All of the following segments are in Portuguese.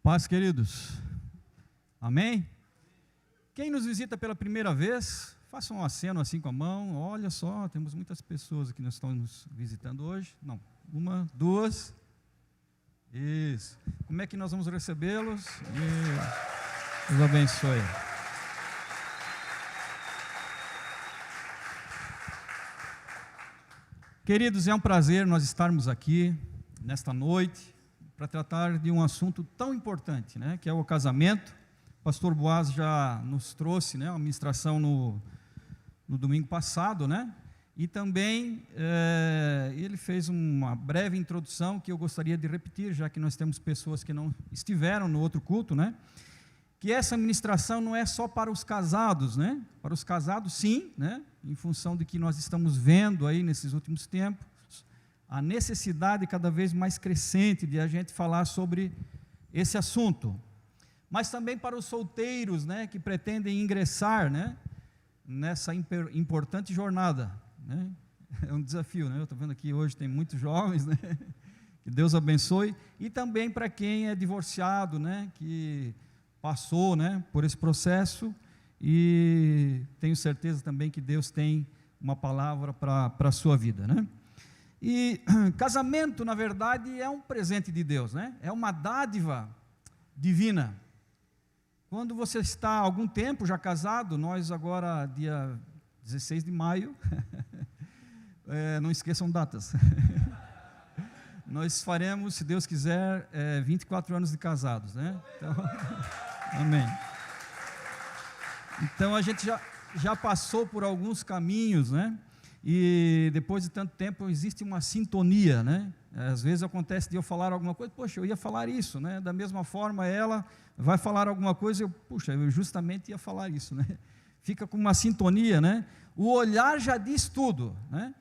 Paz, queridos. Amém? Quem nos visita pela primeira vez, faça um aceno assim com a mão. Olha só, temos muitas pessoas que nós estamos nos visitando hoje. Não, uma, duas. Isso. Como é que nós vamos recebê-los? Deus abençoe. Queridos, é um prazer nós estarmos aqui nesta noite para tratar de um assunto tão importante, né, que é o casamento. O pastor Boaz já nos trouxe, né, uma ministração no domingo passado, né, e também ele fez uma breve introdução que eu gostaria de repetir, já que nós temos pessoas que não estiveram no outro culto, né, que essa ministração não é só para os casados, né, para os casados sim, né, em função de que nós estamos vendo aí nesses últimos tempos, a necessidade cada vez mais crescente de a gente falar sobre esse assunto, mas também para os solteiros, né, que pretendem ingressar, né, nessa importante jornada, né, é um desafio, né, eu estou vendo aqui hoje tem muitos jovens, né, que Deus abençoe, e também para quem é divorciado, né, que passou, né, por esse processo, e tenho certeza também que Deus tem uma palavra para a sua vida, né. E casamento, na verdade, é um presente de Deus, né? É uma dádiva divina. Quando você está há algum tempo já casado, nós agora, dia 16 de maio, não esqueçam datas, nós faremos, se Deus quiser, 24 anos de casados, né? Então, amém. Então, a gente já passou por alguns caminhos, né? E depois de tanto tempo existe uma sintonia, né? Às vezes acontece de eu falar alguma coisa, poxa, eu ia falar isso, né? Da mesma forma ela vai falar alguma coisa, eu justamente ia falar isso, né? Fica com uma sintonia, né? O olhar já diz tudo, né?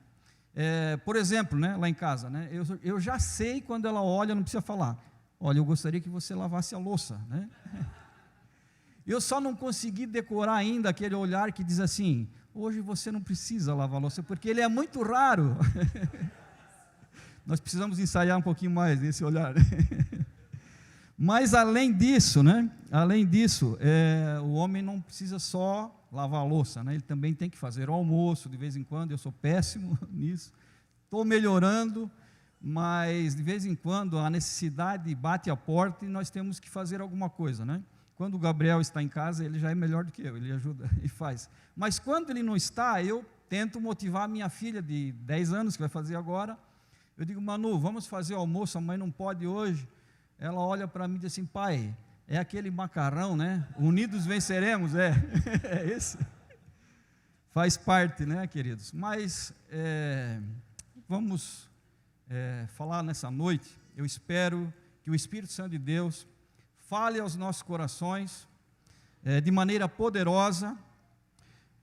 Por exemplo, né? Lá em casa, né? Eu já sei quando ela olha, não precisa falar. Olha, eu gostaria que você lavasse a louça, né? Eu só não consegui decorar ainda aquele olhar que diz assim: hoje você não precisa lavar a louça, porque ele é muito raro. Nós precisamos ensaiar um pouquinho mais esse olhar. Mas além disso, né? Além disso, o homem não precisa só lavar a louça, né? Ele também tem que fazer o almoço de vez em quando. Eu sou péssimo nisso. Estou melhorando, mas de vez em quando a necessidade bate a porta e nós temos que fazer alguma coisa, né? Quando o Gabriel está em casa, ele já é melhor do que eu, ele ajuda e faz. Mas quando ele não está, eu tento motivar a minha filha de 10 anos, que vai fazer agora. Eu digo: Manu, vamos fazer o almoço, a mãe não pode hoje. Ela olha para mim e diz assim: pai, é aquele macarrão, né? Unidos venceremos, é esse. Faz parte, né, queridos? Mas vamos falar nessa noite. Eu espero que o Espírito Santo de Deus fale aos nossos corações de maneira poderosa,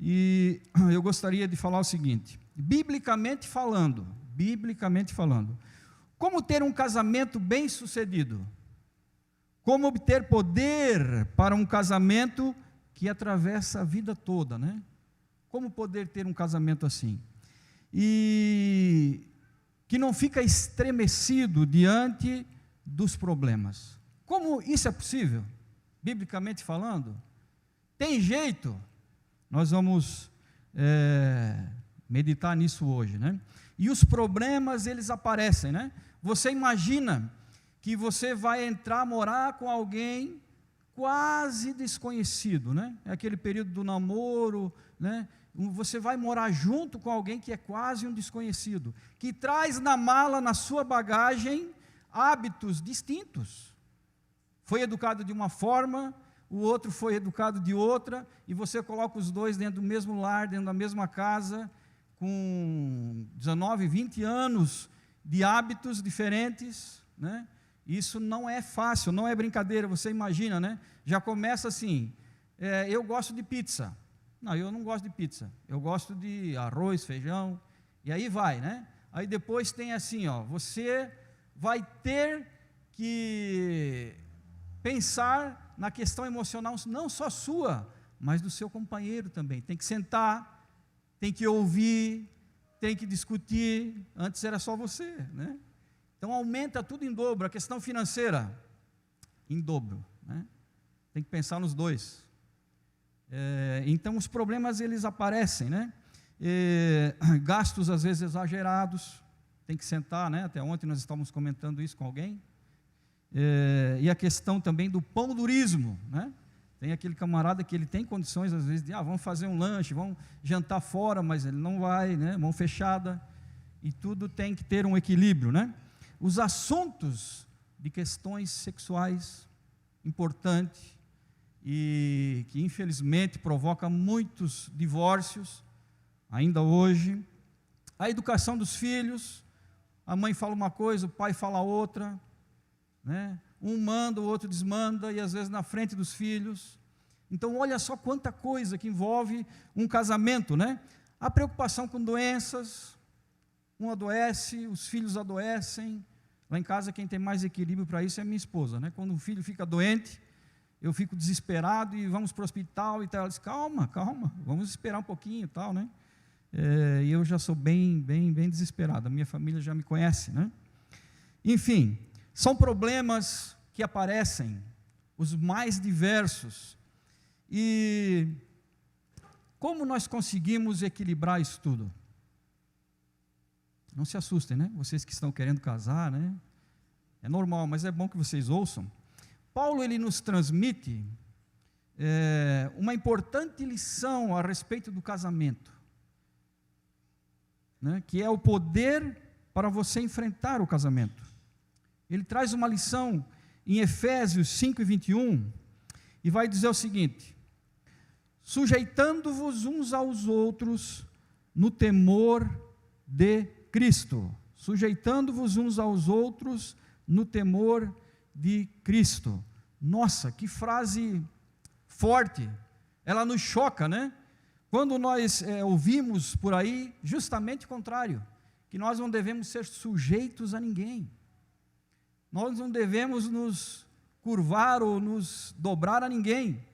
e eu gostaria de falar o seguinte: biblicamente falando, como ter um casamento bem sucedido, como obter poder para um casamento que atravessa a vida toda, né? Como poder ter um casamento assim, e que não fica estremecido diante dos problemas. Como isso é possível, biblicamente falando? Tem jeito? Nós vamos meditar nisso hoje, né? E os problemas, eles aparecem, né? Você imagina que você vai morar com alguém quase desconhecido, né? É aquele período do namoro, né? Você vai morar junto com alguém que é quase um desconhecido, que traz na mala, na sua bagagem, hábitos distintos. Foi educado de uma forma, o outro foi educado de outra, e você coloca os dois dentro do mesmo lar, dentro da mesma casa, com 19, 20 anos de hábitos diferentes, né? Isso não é fácil, não é brincadeira, você imagina, né? Já começa assim: eu gosto de pizza. Não, eu não gosto de pizza, eu gosto de arroz, feijão, e aí vai, né? Aí depois tem assim, ó, você vai ter que pensar na questão emocional, não só sua, mas do seu companheiro também. Tem que sentar, tem que ouvir, tem que discutir. Antes era só você, né? Então aumenta tudo em dobro. A questão financeira, em dobro, né? Tem que pensar nos dois. Então, os problemas, eles aparecem, né? Gastos, às vezes, exagerados, tem que sentar, né? Até ontem nós estávamos comentando isso com alguém. E a questão também do pão-durismo, né? Tem aquele camarada que ele tem condições, às vezes, de, vamos fazer um lanche, vamos jantar fora, mas ele não vai, né? Mão fechada, e tudo tem que ter um equilíbrio, né? Os assuntos de questões sexuais importantes, e que infelizmente provoca muitos divórcios, ainda hoje. A educação dos filhos, a mãe fala uma coisa, o pai fala outra, né? Um manda, o outro desmanda, e às vezes na frente dos filhos. Então olha só quanta coisa que envolve um casamento, né? A preocupação com doenças, um adoece, os filhos adoecem. Lá em casa quem tem mais equilíbrio para isso é a minha esposa, né? Quando o filho fica doente, eu fico desesperado e vamos para o hospital e tal. Ela diz, calma, vamos esperar um pouquinho e tal, né? E eu já sou bem desesperado, a minha família já me conhece, né? Enfim, são problemas que aparecem, os mais diversos, e como nós conseguimos equilibrar isso tudo? Não se assustem, né? Vocês que estão querendo casar, né? É normal, mas é bom que vocês ouçam. Paulo, ele nos transmite uma importante lição a respeito do casamento, né? Que é o poder para você enfrentar o casamento. Ele traz uma lição em Efésios 5:21, e vai dizer o seguinte: sujeitando-vos uns aos outros no temor de Cristo. Sujeitando-vos uns aos outros no temor de Cristo. Nossa, que frase forte, ela nos choca, né? Quando nós ouvimos por aí, justamente o contrário, que nós não devemos ser sujeitos a ninguém, nós não devemos nos curvar ou nos dobrar a ninguém,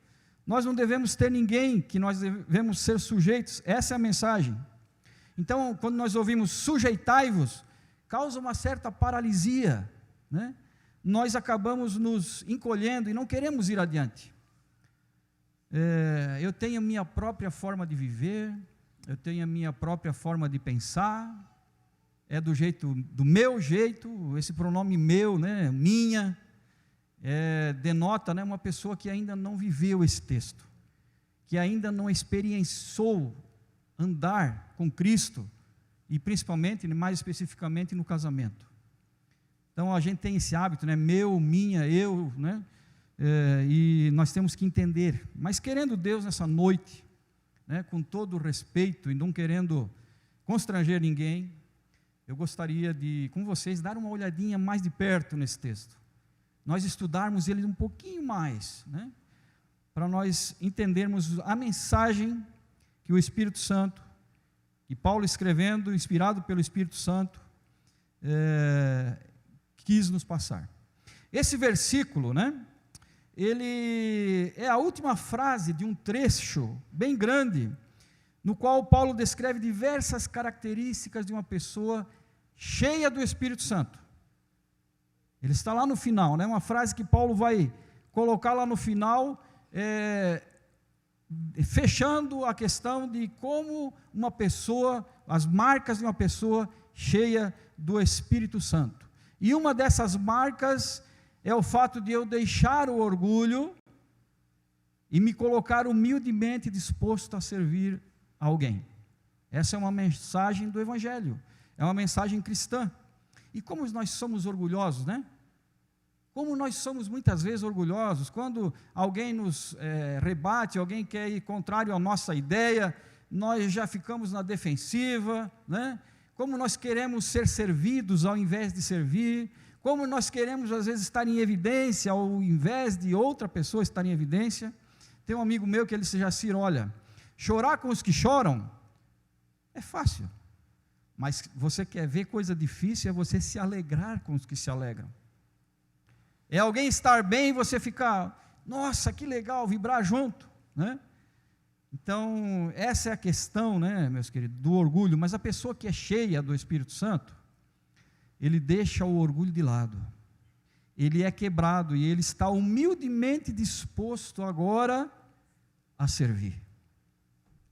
nós não devemos ter ninguém que nós devemos ser sujeitos. Essa é a mensagem. Então, quando nós ouvimos sujeitai-vos, causa uma certa paralisia, né? Nós acabamos nos encolhendo e não queremos ir adiante. Eu tenho a minha própria forma de viver, eu tenho a minha própria forma de pensar, do meu jeito, esse pronome meu, né, minha, denota, né, uma pessoa que ainda não viveu esse texto, que ainda não experienciou andar com Cristo, e principalmente, mais especificamente, no casamento. Então a gente tem esse hábito, né, meu, minha, eu, né, e nós temos que entender, mas querendo Deus nessa noite, né, com todo o respeito e não querendo constranger ninguém, eu gostaria de, com vocês, dar uma olhadinha mais de perto nesse texto, nós estudarmos ele um pouquinho mais, né, para nós entendermos a mensagem que o Espírito Santo, e Paulo escrevendo, inspirado pelo Espírito Santo, quis nos passar. Esse versículo, né, ele é a última frase de um trecho bem grande, no qual Paulo descreve diversas características de uma pessoa cheia do Espírito Santo. Ele está lá no final, né, uma frase que Paulo vai colocar lá no final, fechando a questão de como uma pessoa, as marcas de uma pessoa cheia do Espírito Santo. E uma dessas marcas é o fato de eu deixar o orgulho e me colocar humildemente disposto a servir a alguém. Essa é uma mensagem do Evangelho, é uma mensagem cristã. E como nós somos orgulhosos, né? Como nós somos muitas vezes orgulhosos, quando alguém nos rebate, alguém quer ir contrário à nossa ideia, nós já ficamos na defensiva, né? Como nós queremos ser servidos ao invés de servir, como nós queremos às vezes estar em evidência ao invés de outra pessoa estar em evidência. Tem um amigo meu que ele disse, Jacir, olha, chorar com os que choram é fácil, mas você quer ver coisa difícil, é você se alegrar com os que se alegram. É alguém estar bem e você ficar, nossa, que legal, vibrar junto, né? Então, essa é a questão, né, meus queridos, do orgulho. Mas a pessoa que é cheia do Espírito Santo, ele deixa o orgulho de lado, ele é quebrado e ele está humildemente disposto agora a servir.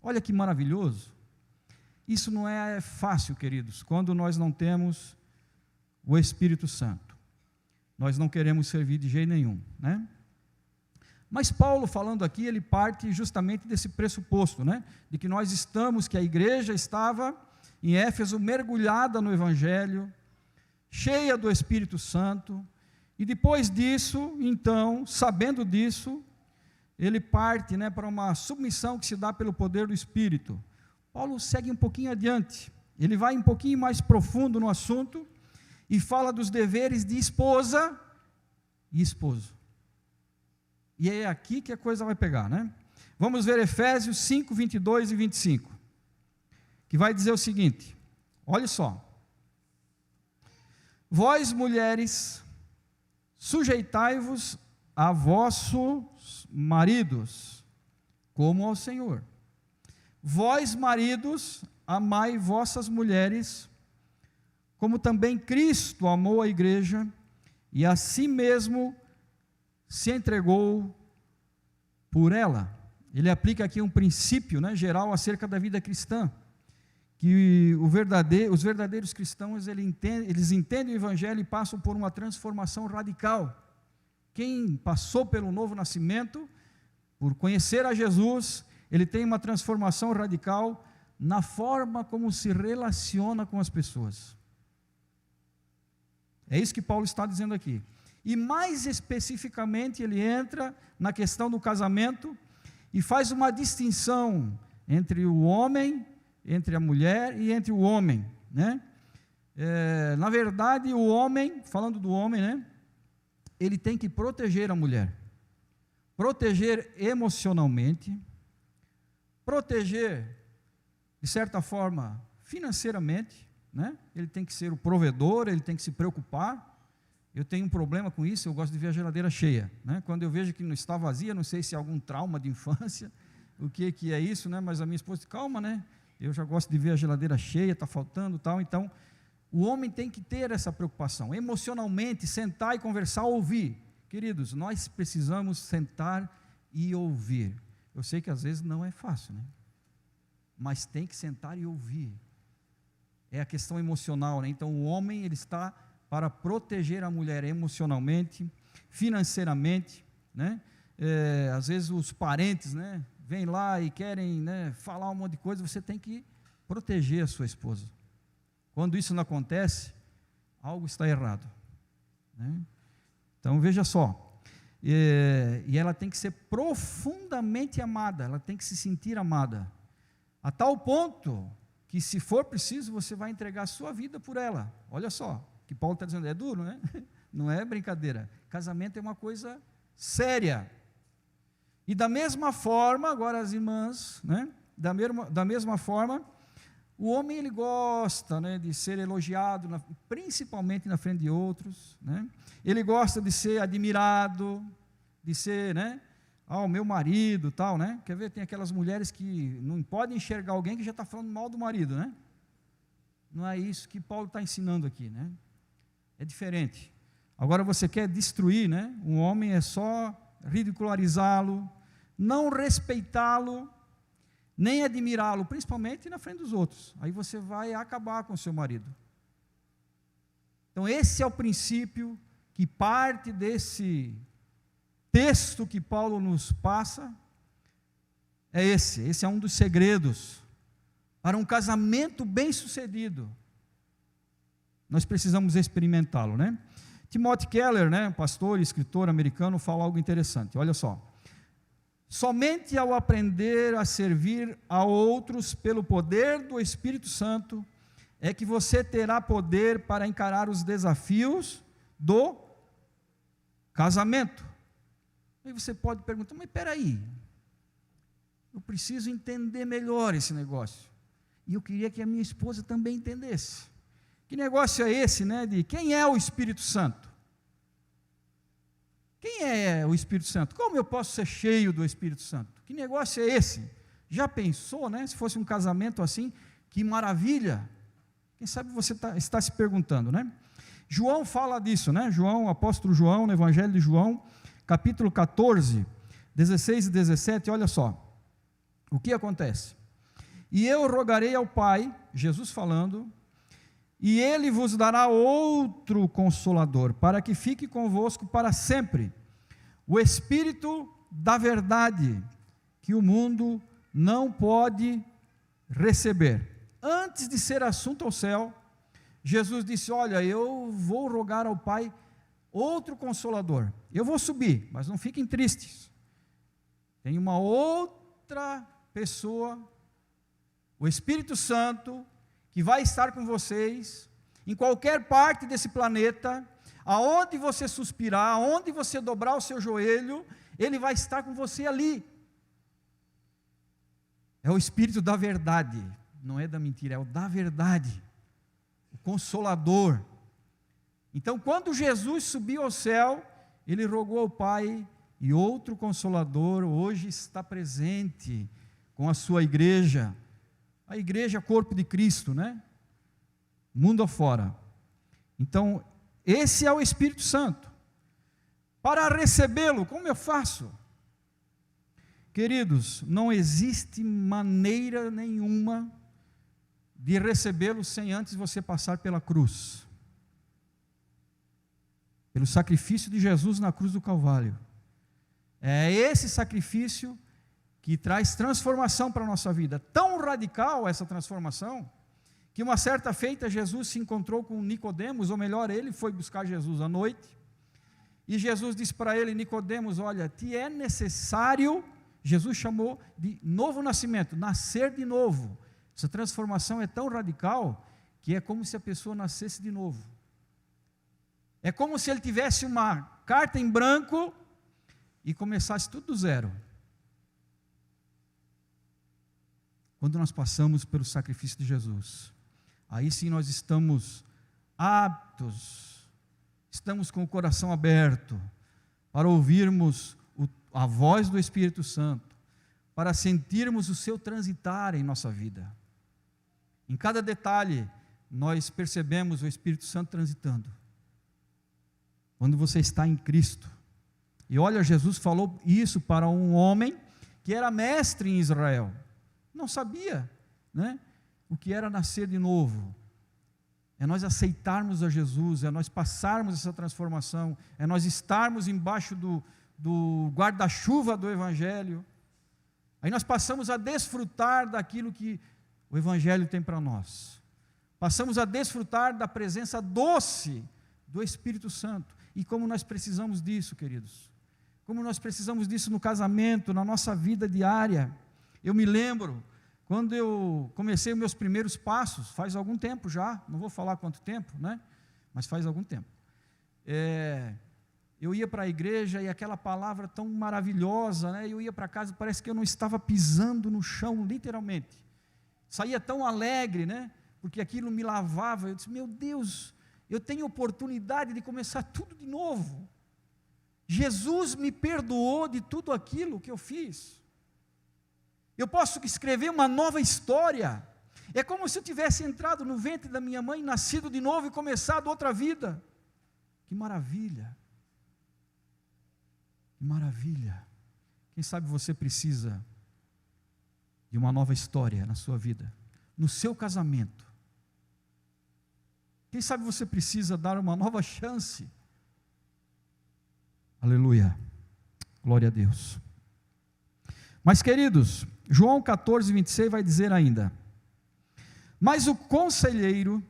Olha que maravilhoso. Isso não é fácil, queridos, quando nós não temos o Espírito Santo. Nós não queremos servir de jeito nenhum, né? Mas Paulo, falando aqui, ele parte justamente desse pressuposto, né? De que nós estamos, que a igreja estava em Éfeso mergulhada no Evangelho, cheia do Espírito Santo, e depois disso, então, sabendo disso, ele parte, né, para uma submissão que se dá pelo poder do Espírito. Paulo segue um pouquinho adiante, ele vai um pouquinho mais profundo no assunto, e fala dos deveres de esposa e esposo. E é aqui que a coisa vai pegar, né? Vamos ver Efésios 5, 22 e 25, que vai dizer o seguinte, olha só: vós mulheres, sujeitai-vos a vossos maridos, como ao Senhor. Vós maridos, amai vossas mulheres, como também Cristo amou a igreja, e a si mesmo se entregou por ela. Ele aplica aqui um princípio, né, geral acerca da vida cristã, que os verdadeiros cristãos, eles entendem o Evangelho e passam por uma transformação radical. Quem passou pelo novo nascimento, por conhecer a Jesus, ele tem uma transformação radical na forma como se relaciona com as pessoas. É isso que Paulo está dizendo aqui. E mais especificamente ele entra na questão do casamento e faz uma distinção entre o homem, entre a mulher e entre o homem, né? Na verdade, o homem, falando do homem, né, ele tem que proteger a mulher, proteger emocionalmente, proteger, de certa forma, financeiramente, né? Ele tem que ser o provedor, ele tem que se preocupar. Eu tenho um problema com isso, eu gosto de ver a geladeira cheia, né? Quando eu vejo que não está vazia, não sei se é algum trauma de infância, o que é isso, né? Mas a minha esposa diz, calma, né? Eu já gosto de ver a geladeira cheia, está faltando, tal. Então, o homem tem que ter essa preocupação, emocionalmente, sentar e conversar, ouvir. Queridos, nós precisamos sentar e ouvir. Eu sei que às vezes não é fácil, né? Mas tem que sentar e ouvir. É a questão emocional, né? Então, o homem, ele está para proteger a mulher emocionalmente, financeiramente, né? Às vezes os parentes, né, vêm lá e querem, né, falar um monte de coisa, você tem que proteger a sua esposa. Quando isso não acontece, algo está errado, né? Então veja só, e ela tem que ser profundamente amada, ela tem que se sentir amada, a tal ponto que, se for preciso, você vai entregar a sua vida por ela. Olha só, que Paulo está dizendo, é duro, né? Não é brincadeira. Casamento é uma coisa séria. E da mesma forma, agora as irmãs, né? Da mesma forma, o homem, ele gosta, né, de ser elogiado, principalmente na frente de outros, né? Ele gosta de ser admirado, de ser, né? O meu marido, tal, né? Quer ver, tem aquelas mulheres que não podem enxergar alguém que já está falando mal do marido, né? Não é isso que Paulo está ensinando aqui, né? É diferente. Agora você quer destruir, né? Um homem é só ridicularizá-lo, não respeitá-lo, nem admirá-lo, principalmente na frente dos outros. Aí você vai acabar com o seu marido. Então esse é o princípio que parte desse texto que Paulo nos passa, é esse é um dos segredos para um casamento bem-sucedido. Nós precisamos experimentá-lo, né? Timothy Keller, né, pastor e escritor americano, fala algo interessante, olha só: somente ao aprender a servir a outros pelo poder do Espírito Santo, é que você terá poder para encarar os desafios do casamento. Aí você pode perguntar, mas espera aí, eu preciso entender melhor esse negócio, e eu queria que a minha esposa também entendesse. Que negócio é esse, né, de quem é o Espírito Santo? Quem é o Espírito Santo? Como eu posso ser cheio do Espírito Santo? Que negócio é esse? Já pensou, né, se fosse um casamento assim, que maravilha? Quem sabe você está se perguntando, né? João fala disso, né? João, o apóstolo João, no Evangelho de João, capítulo 14, 16 e 17, olha só. O que acontece? E eu rogarei ao Pai, Jesus falando, e Ele vos dará outro Consolador, para que fique convosco para sempre, o Espírito da verdade, que o mundo não pode receber. Antes de ser assunto ao céu, Jesus disse, olha, eu vou rogar ao Pai outro Consolador, eu vou subir, mas não fiquem tristes, tem uma outra pessoa, o Espírito Santo, que vai estar com vocês, em qualquer parte desse planeta, aonde você suspirar, aonde você dobrar o seu joelho, Ele vai estar com você ali. É o Espírito da verdade, não é da mentira, é o da verdade, o Consolador. Então, quando Jesus subiu ao céu, Ele rogou ao Pai, e outro Consolador hoje está presente com a sua igreja, a igreja corpo de Cristo, né? Mundo afora. Então, esse é o Espírito Santo. Para recebê-lo, como eu faço? Queridos, não existe maneira nenhuma de recebê-lo sem antes você passar pela cruz. Pelo sacrifício de Jesus na cruz do Calvário. É esse sacrifício que traz transformação para a nossa vida. Tão radical essa transformação, que uma certa feita Jesus se encontrou com Nicodemos, ou melhor, ele foi buscar Jesus à noite, e Jesus disse para ele, Nicodemos, olha, te é necessário, Jesus chamou de novo nascimento, nascer de novo. Essa transformação é tão radical, que é como se a pessoa nascesse de novo. É como se ele tivesse uma carta em branco, e começasse tudo do zero. Quando nós passamos pelo sacrifício de Jesus, aí sim nós estamos aptos, estamos com o coração aberto, para ouvirmos a voz do Espírito Santo, para sentirmos o seu transitar em nossa vida. Em cada detalhe, nós percebemos o Espírito Santo transitando. Quando você está em Cristo, e olha, Jesus falou isso para um homem que era mestre em Israel, não sabia, né, o que era nascer de novo. É nós aceitarmos a Jesus, é nós passarmos essa transformação, é nós estarmos embaixo do guarda-chuva do Evangelho, aí nós passamos a desfrutar daquilo que o Evangelho tem para nós, passamos a desfrutar da presença doce do Espírito Santo, e como nós precisamos disso, queridos, como nós precisamos disso no casamento, na nossa vida diária. Eu me lembro, quando eu comecei os meus primeiros passos, faz algum tempo já, não vou falar quanto tempo, né? Mas faz algum tempo. Eu ia para a igreja e aquela palavra tão maravilhosa, né? Eu ia para casa, parece que eu não estava pisando no chão, literalmente. Saía tão alegre, né? Porque aquilo me lavava. Eu disse, meu Deus, eu tenho oportunidade de começar tudo de novo. Jesus me perdoou de tudo aquilo que eu fiz. Eu posso escrever uma nova história. É como se eu tivesse entrado no ventre da minha mãe, nascido de novo e começado outra vida. Que maravilha! Que maravilha! Quem sabe você precisa de uma nova história na sua vida, no seu casamento. Quem sabe você precisa dar uma nova chance. Aleluia, glória a Deus. Mas queridos, João 14, 26 vai dizer ainda, mas o conselheiro,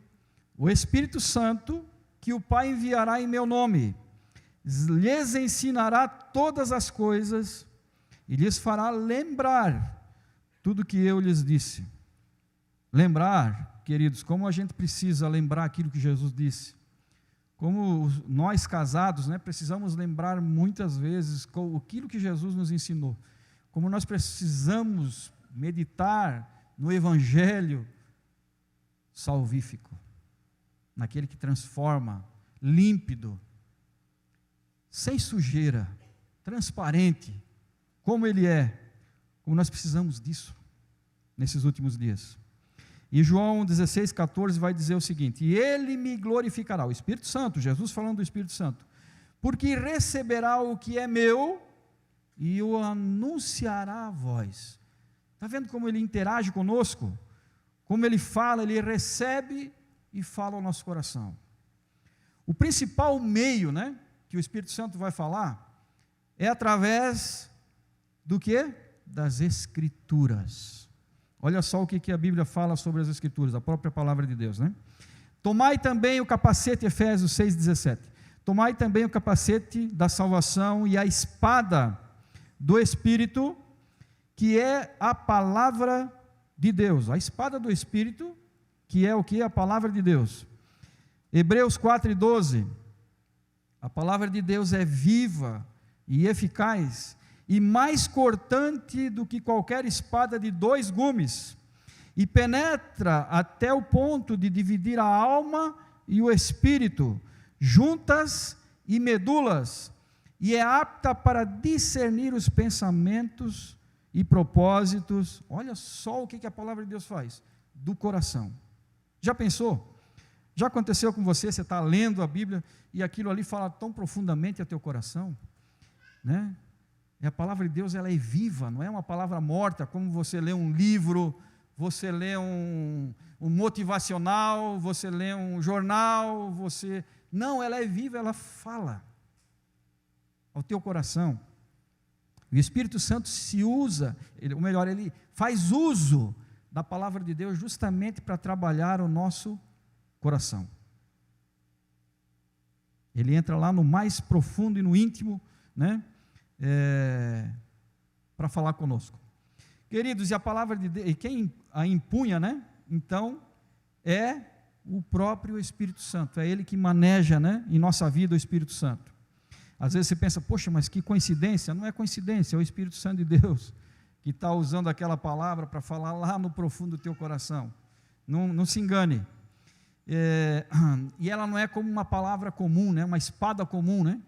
o Espírito Santo, que o Pai enviará em meu nome, lhes ensinará todas as coisas, e lhes fará lembrar tudo que eu lhes disse. Lembrar, queridos, como a gente precisa lembrar aquilo que Jesus disse. Como nós casados, né, precisamos lembrar muitas vezes aquilo que Jesus nos ensinou. Como nós precisamos meditar no Evangelho salvífico, naquele que transforma, límpido, sem sujeira, transparente, como Ele é. Como nós precisamos disso nesses últimos dias. E João 16,14 vai dizer o seguinte: e ele me glorificará, o Espírito Santo, Jesus falando do Espírito Santo, porque receberá o que é meu e o anunciará a vós. Está vendo como ele interage conosco? Como ele fala, ele recebe e fala ao nosso coração. O principal meio, né, que o Espírito Santo vai falar, é através do quê? Das Escrituras. Olha só o que a Bíblia fala sobre as Escrituras, a própria palavra de Deus, né? Tomai também o capacete, Efésios 6,17. Tomai também o capacete da salvação e a espada do Espírito, que é a palavra de Deus. A espada do Espírito, que é o que? A palavra de Deus. Hebreus 4,12. A palavra de Deus é viva e eficaz, e mais cortante do que qualquer espada de 2 gumes, e penetra até o ponto de dividir a alma e o espírito, juntas e medulas, e é apta para discernir os pensamentos e propósitos. Olha só o que a palavra de Deus faz, do coração. Já pensou? Já aconteceu com você, você está lendo a Bíblia, e aquilo ali fala tão profundamente ao teu coração, né? E a palavra de Deus, ela é viva, não é uma palavra morta, como você lê um livro, você lê um motivacional, você lê um jornal, não, ela é viva, ela fala ao teu coração. O Espírito Santo se usa, ou melhor, ele faz uso da palavra de Deus justamente para trabalhar o nosso coração. Ele entra lá no mais profundo e no íntimo, né? Para falar conosco. Queridos, e a palavra de Deus, e quem a impunha, né? Então, é o próprio Espírito Santo, é Ele que maneja, né, em nossa vida o Espírito Santo. Às vezes você pensa, poxa, mas que coincidência. Não é coincidência, é o Espírito Santo de Deus que está usando aquela palavra para falar lá no profundo do teu coração. Não se engane. E ela não é como uma palavra comum, né, uma espada comum, né,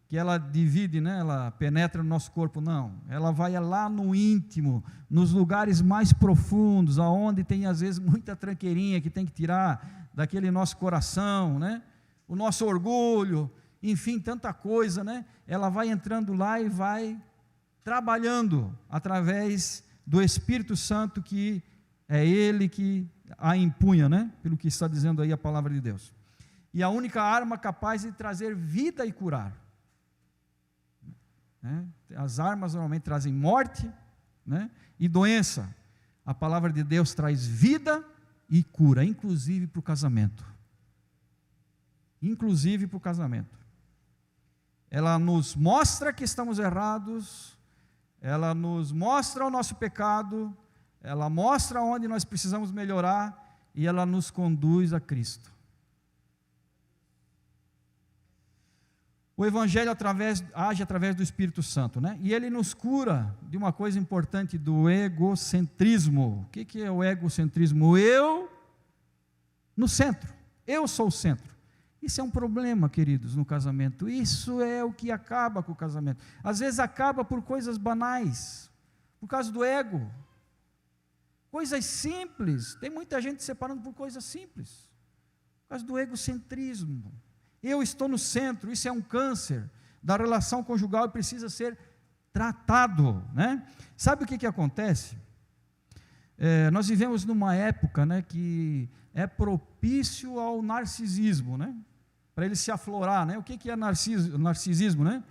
que ela divide, né, ela penetra no nosso corpo, não, ela vai lá no íntimo, nos lugares mais profundos, aonde tem às vezes muita tranqueirinha que tem que tirar daquele nosso coração, né, o nosso orgulho, enfim, tanta coisa, né, ela vai entrando lá e vai trabalhando através do Espírito Santo, que é Ele que a impunha, né, pelo que está dizendo aí a palavra de Deus. E a única arma capaz de trazer vida e curar. As armas normalmente trazem morte, né, e doença. A palavra de Deus traz vida e cura, inclusive para o casamento. Inclusive para o casamento. Ela nos mostra que estamos errados, ela nos mostra o nosso pecado, ela mostra onde nós precisamos melhorar, e ela nos conduz a Cristo. O Evangelho age através do Espírito Santo, né? E ele nos cura de uma coisa importante, do egocentrismo. O que é o egocentrismo? Eu no centro, eu sou o centro. Isso é um problema, queridos, no casamento. Isso é o que acaba com o casamento. Às vezes acaba por coisas banais, por causa do ego. Coisas simples, tem muita gente se separando por coisas simples, por causa do egocentrismo. Eu estou no centro, isso é um câncer da relação conjugal e precisa ser tratado, né? Sabe o que acontece? Nós vivemos numa época, né, que é propício ao narcisismo, né? Para ele se aflorar, né? O que é narcisismo, né?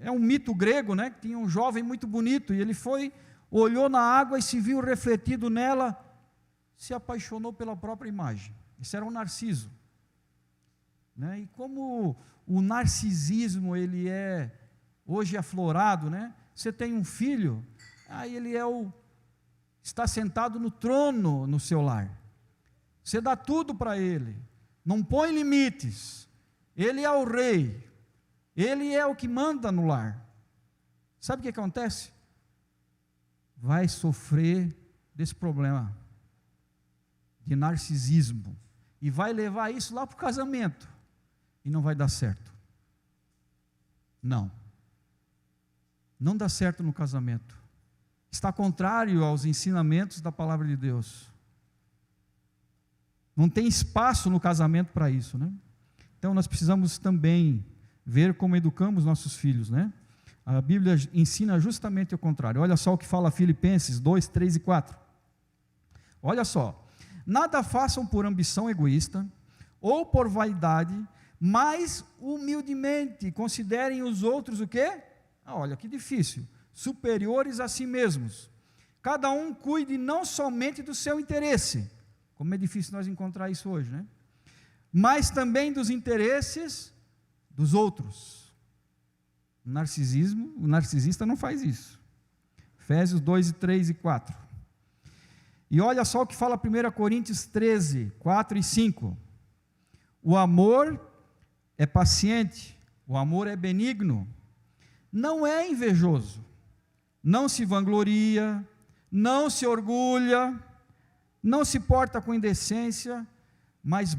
É um mito grego, né? Que tinha um jovem muito bonito e ele olhou na água e se viu refletido nela, se apaixonou pela própria imagem. Isso era um narciso. Né? E como o narcisismo ele é hoje aflorado, né? Você tem um filho, aí ele está sentado no trono no seu lar. Você dá tudo para ele, não põe limites. Ele é o rei, ele é o que manda no lar. Sabe o que acontece? Vai sofrer desse problema de narcisismo e vai levar isso lá para o casamento. E não vai dar certo. Não dá certo no casamento. Está contrário aos ensinamentos da palavra de Deus. Não tem espaço no casamento para isso, né? Então nós precisamos também ver como educamos nossos filhos, né? A Bíblia ensina justamente o contrário. Olha só o que fala Filipenses 2, 3 e 4. Olha só. Nada façam por ambição egoísta ou por vaidade, mas humildemente considerem os outros o quê? Olha que difícil. Superiores a si mesmos. Cada um cuide não somente do seu interesse, como é difícil nós encontrar isso hoje, né? Mas também dos interesses dos outros. O narcisista não faz isso. Efésios 2, 3 e 4. E olha só o que fala 1 Coríntios 13, 4 e 5. O amor é paciente, o amor é benigno, não é invejoso, não se vangloria, não se orgulha, não se porta com indecência, mas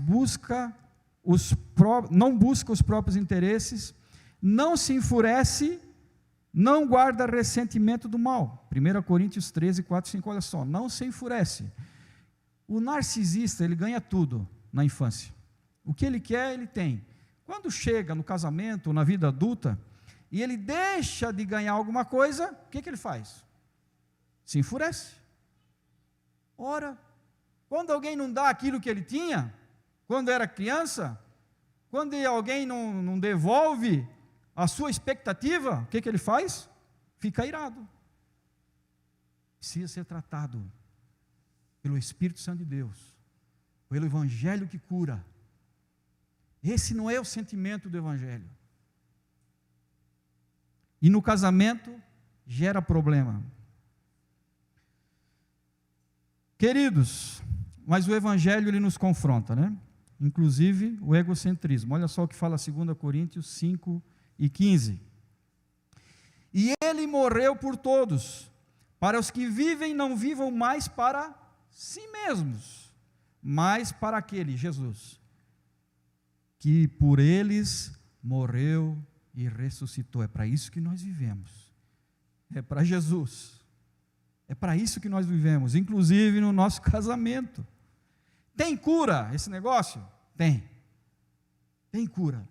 não busca os próprios interesses, não se enfurece, não guarda ressentimento do mal. 1 Coríntios 13, 4 e 5, olha só, não se enfurece. O narcisista, ele ganha tudo na infância. O que ele quer, ele tem. Quando chega no casamento, na vida adulta, e ele deixa de ganhar alguma coisa, o que ele faz? Se enfurece. Ora, quando alguém não dá aquilo que ele tinha, quando era criança, quando alguém não devolve a sua expectativa, o que ele faz? Fica irado. Precisa ser tratado pelo Espírito Santo de Deus, pelo Evangelho que cura. Esse não é o sentimento do Evangelho. E no casamento, gera problema. Queridos, mas o Evangelho ele nos confronta, né? Inclusive o egocentrismo. Olha só o que fala 2 Coríntios 5 e 15. E ele morreu por todos, para os que vivem não vivam mais para si mesmos, mas para aquele, Jesus, que por eles morreu e ressuscitou. É para isso que nós vivemos. É para Jesus. É para isso que nós vivemos, inclusive no nosso casamento. Tem cura esse negócio? Tem. Tem cura.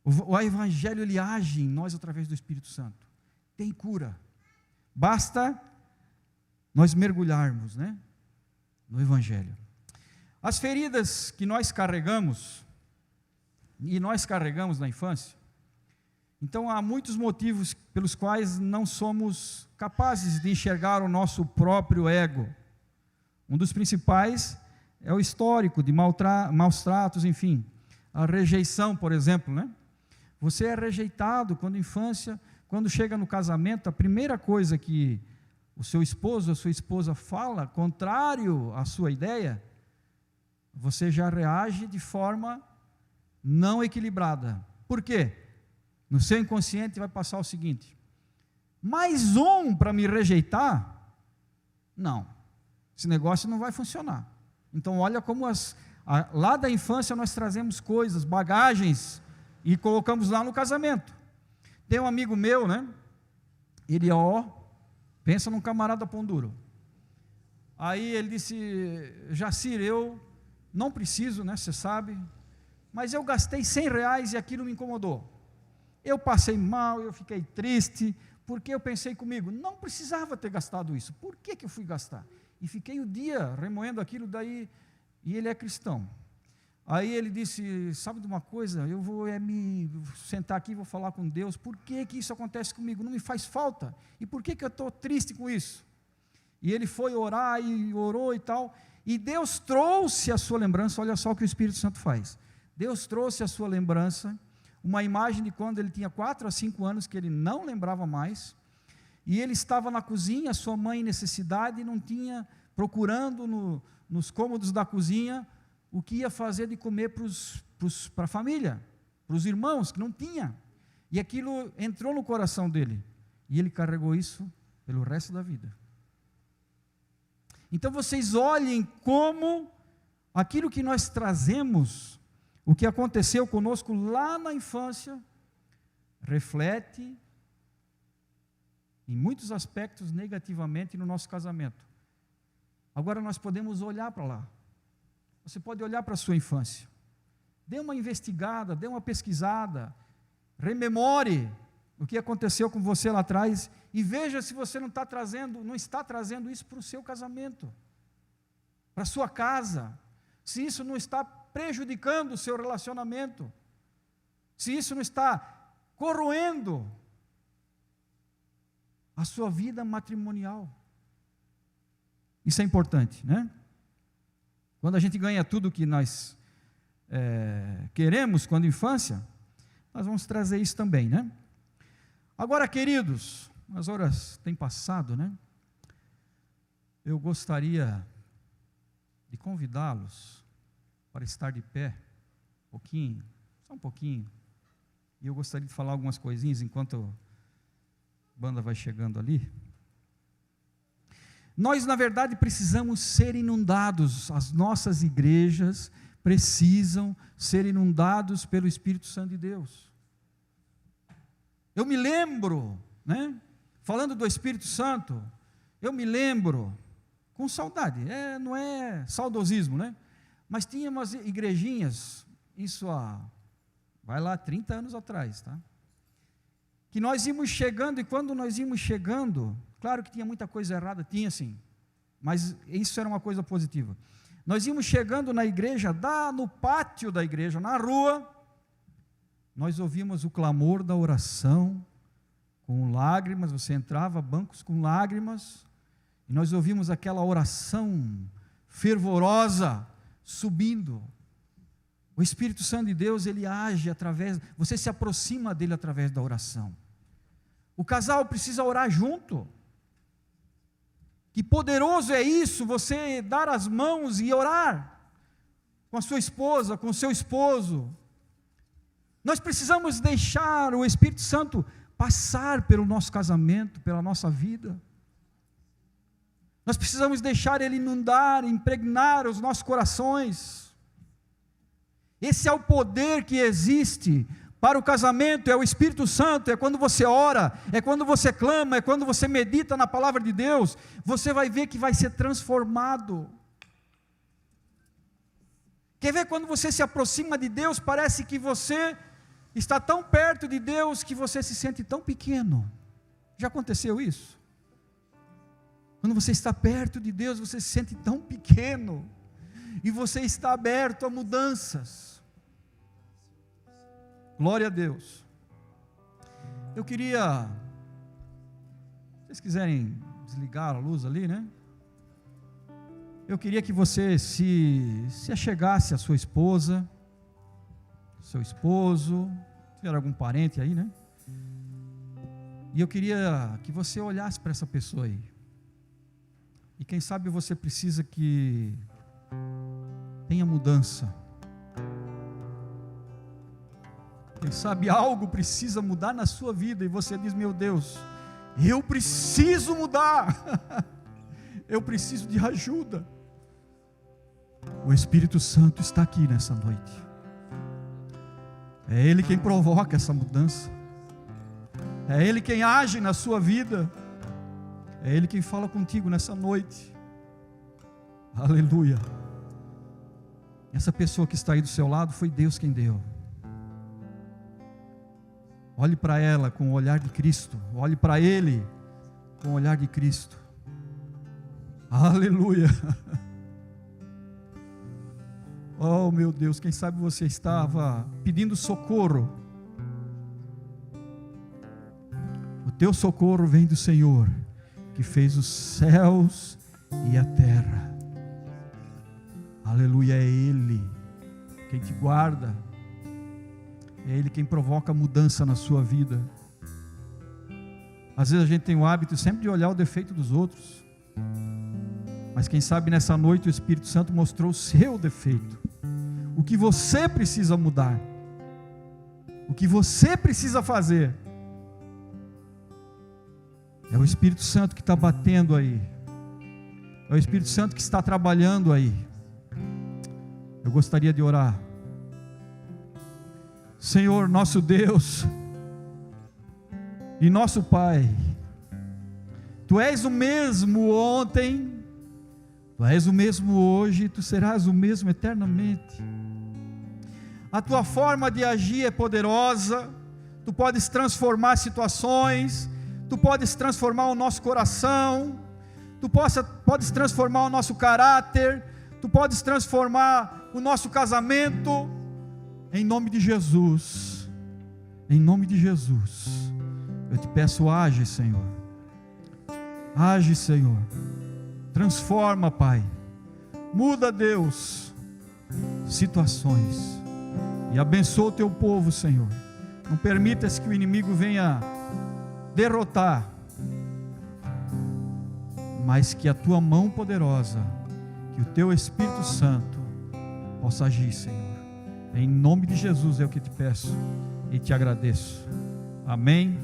O Evangelho ele age em nós através do Espírito Santo. Tem cura. Basta nós mergulharmos, né, no Evangelho. As feridas que nós carregamos, e nós carregamos na infância, então há muitos motivos pelos quais não somos capazes de enxergar o nosso próprio ego. Um dos principais é o histórico de maus tratos, enfim, a rejeição, por exemplo, né? Você é rejeitado quando infância, quando chega no casamento, a primeira coisa que o seu esposo, a sua esposa fala, contrário à sua ideia, você já reage de forma não equilibrada. Por quê? No seu inconsciente vai passar o seguinte: mais um para me rejeitar? Não, esse negócio não vai funcionar. Então olha como lá da infância nós trazemos coisas, bagagens, e colocamos lá no casamento. Tem um amigo meu, né? Ele, pensa num camarada pão duro. Aí ele disse: Jacir, eu não preciso, né? Você sabe, mas eu gastei R$100 e aquilo me incomodou. Eu passei mal, eu fiquei triste, porque eu pensei comigo, não precisava ter gastado isso, por que eu fui gastar? E fiquei o dia remoendo aquilo daí, e ele é cristão. Aí ele disse: sabe de uma coisa, eu vou me sentar aqui e vou falar com Deus, por que isso acontece comigo? Não me faz falta, e por que eu estou triste com isso? E ele foi orar, e orou e tal, e Deus trouxe a sua lembrança. Olha só o que o Espírito Santo faz. Deus trouxe a sua lembrança, uma imagem de quando ele tinha 4 a 5 anos, que ele não lembrava mais, e ele estava na cozinha, sua mãe em necessidade, não tinha, procurando nos cômodos da cozinha, o que ia fazer de comer para a família, para os irmãos, que não tinha, e aquilo entrou no coração dele, e ele carregou isso pelo resto da vida. Então vocês olhem como aquilo que nós trazemos, o que aconteceu conosco lá na infância, reflete em muitos aspectos negativamente no nosso casamento. Agora nós podemos olhar para lá Você pode olhar para a sua infância. Dê uma investigada, dê uma pesquisada. Rememore o que aconteceu com você lá atrás e veja se você não está trazendo isso para o seu casamento, para a sua casa, se isso não está prejudicando o seu relacionamento, se isso não está corroendo a sua vida matrimonial. Isso é importante, né? Quando a gente ganha tudo que nós queremos quando infância, nós vamos trazer isso também, né? Agora, queridos, as horas têm passado, né? Eu gostaria de convidá-los para estar de pé, só um pouquinho, e eu gostaria de falar algumas coisinhas enquanto a banda vai chegando ali. Nós, na verdade, precisamos ser inundados, as nossas igrejas precisam ser inundados pelo Espírito Santo de Deus. Eu me lembro, né, falando do Espírito Santo, eu me lembro, com saudade, não é saudosismo, né? Mas tinha umas igrejinhas, isso vai lá 30 anos atrás, tá? Que nós íamos chegando, e quando nós íamos chegando, claro que tinha muita coisa errada, tinha sim, mas isso era uma coisa positiva. Nós íamos chegando na igreja, no pátio da igreja, na rua, nós ouvimos o clamor da oração, com lágrimas, você entrava, bancos com lágrimas, e nós ouvimos aquela oração fervorosa, subindo. O Espírito Santo de Deus, ele age você se aproxima dele através da oração. O casal precisa orar junto. Que poderoso é isso, você dar as mãos e orar com a sua esposa, com o seu esposo. Nós precisamos deixar o Espírito Santo passar pelo nosso casamento, pela nossa vida. Nós precisamos deixar ele inundar, impregnar os nossos corações. Esse é o poder que existe para o casamento, é o Espírito Santo, é quando você ora, é quando você clama, é quando você medita na palavra de Deus, você vai ver que vai ser transformado. Quer ver quando você se aproxima de Deus, parece que você está tão perto de Deus que você se sente tão pequeno. Já aconteceu isso? Quando você está perto de Deus, você se sente tão pequeno, e você está aberto a mudanças. Glória a Deus. Eu queria, se vocês quiserem desligar a luz ali, né? Eu queria que você se achegasse à sua esposa, seu esposo, se tiver algum parente aí, né? E eu queria que você olhasse para essa pessoa aí. E quem sabe você precisa que tenha mudança. Quem sabe algo precisa mudar na sua vida e você diz: meu Deus, eu preciso mudar. Eu preciso de ajuda. O Espírito Santo está aqui nessa noite. É Ele quem provoca essa mudança. É Ele quem age na sua vida. É Ele quem fala contigo nessa noite. Aleluia. Essa pessoa que está aí do seu lado, foi Deus quem deu. Olhe para ela com o olhar de Cristo. Olhe para ele com o olhar de Cristo. Aleluia. Oh meu Deus, quem sabe você estava pedindo socorro. O teu socorro vem do Senhor, que fez os céus e a terra. Aleluia, é Ele quem te guarda. É Ele quem provoca mudança na sua vida. Às vezes a gente tem o hábito sempre de olhar o defeito dos outros, mas quem sabe nessa noite o Espírito Santo mostrou o seu defeito, o que você precisa mudar, o que você precisa fazer. É o Espírito Santo que está batendo aí, é o Espírito Santo que está trabalhando aí. Eu gostaria de orar. Senhor, nosso Deus e nosso Pai, Tu és o mesmo ontem, Tu és o mesmo hoje, Tu serás o mesmo eternamente. A Tua forma de agir é poderosa. Tu podes transformar situações, Tu podes transformar o nosso coração, Tu podes transformar o nosso caráter, Tu podes transformar o nosso casamento. Em nome de Jesus, em nome de Jesus, eu te peço, age, Senhor. Age, Senhor. Transforma, Pai. Muda, Deus, situações. E abençoa o Teu povo, Senhor. Não permitas que o inimigo venha derrotar, mas que a Tua mão poderosa, que o Teu Espírito Santo possa agir, Senhor. Em nome de Jesus é o que te peço e te agradeço. Amém.